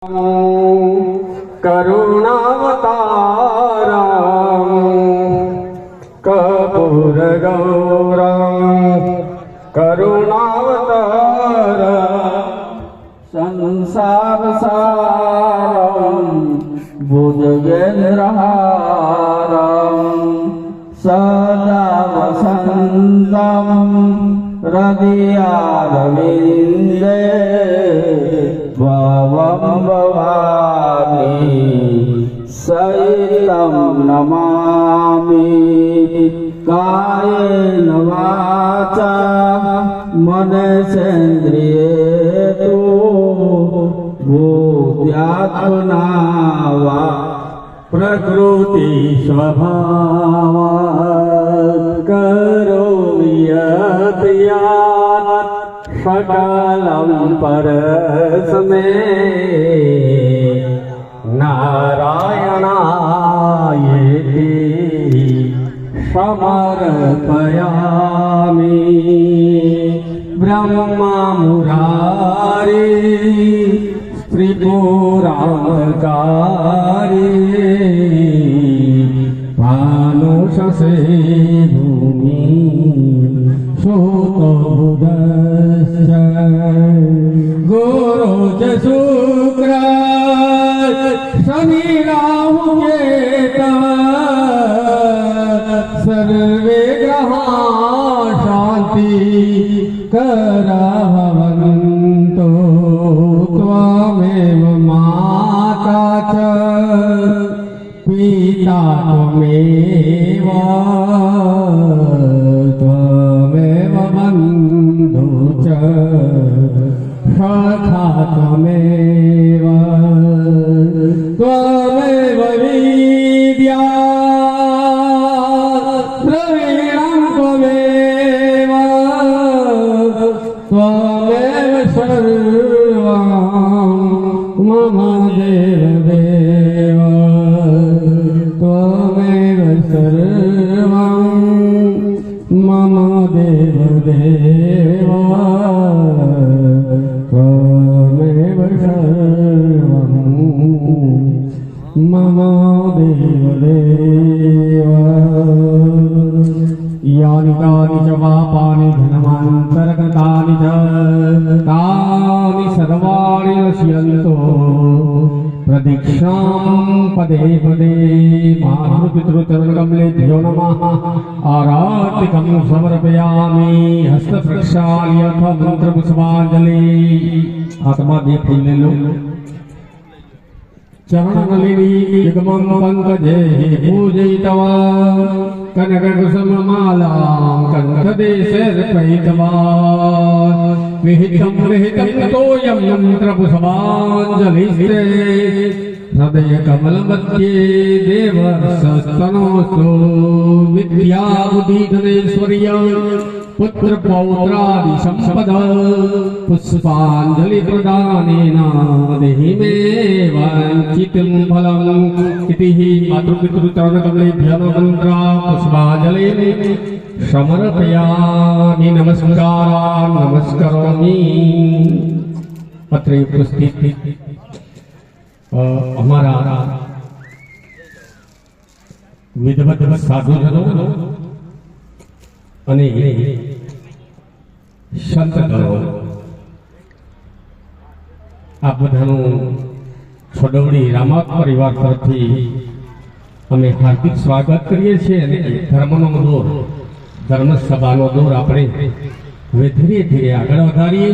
करुणावतारं कर्पूरगौरं करुणावतार संसारसारं भुजगेन्द्रहारं सदा वसन्तं हृदयारविन्दे भवं भवानी सहितं नमामि कायेन वाचा मनसेन्द्रियेषु बुद्ध्यात्मना वा प्रकृति स्वभावात् करोमि यत् यात् सकलं परस्मै नारायणायेति समर्पयामि। ब्रह्मा मुरारी त्रिपुराकारी भानुषसे भूमि सुतोदश्च गुरु च शुक्र शनि राहु केतव सर्वे ग्रहा शान्ति करभवन्तु त्वमेव माता च पिता त्वमेव त्वमेव बन्धु च सखा त्वमेव त्वमेव विद्या द्रविणं त्वमेव त्वमेव सर्वं मम देवदेव त्वमेव सर्वं मम देवदेव त्वमेव सर्वं मम देवदेव। यानि कानि च पापानि धनमान्तरगतानि च तानि सर्वाणि नश्यन्तो प्रदक्षिणां पदे पदे मातृपितृचरणकमलेभ्यो नमः। आरातिकं समर्पयामि हस्तप्रक्षाल्य मंत्रपुष्पाञ्जलि। आत्मा दे फूल ले लो। चरणनलिनी युग्मं पंकजे पूजयित्वा कनककुसुममालां कण्ठदेशे अर्पयित्वा विहितं विहितं तोयं मन्त्रपुष्पाञ्जलिस्ते हृदयकमलमध्ये देवस्तनोऽस्तु विद्याबुद्धिधनेश्वर्य पुत्रपौत्रादि सम्पद पुष्पाञ्जलि प्रदानेन देहि मे वाञ्छितं फलम् इति मातृपितृचरणकमलेभ्यो मन्त्रा पुष्पाञ्जलिं समर्पयामि। नमस्कारान् नमस्करोमि। अत्र उपस्थित हमारा विधवत साधुजनो અને સંતગણો આ બધાનું છોડવડી રામા પરિવાર તરફથી અમે હાર્દિક સ્વાગત કરીએ છીએ। અને ધર્મનો દોર ધર્મ સભાનો દોર આપણે હવે ધીરે ધીરે આગળ વધારીએ।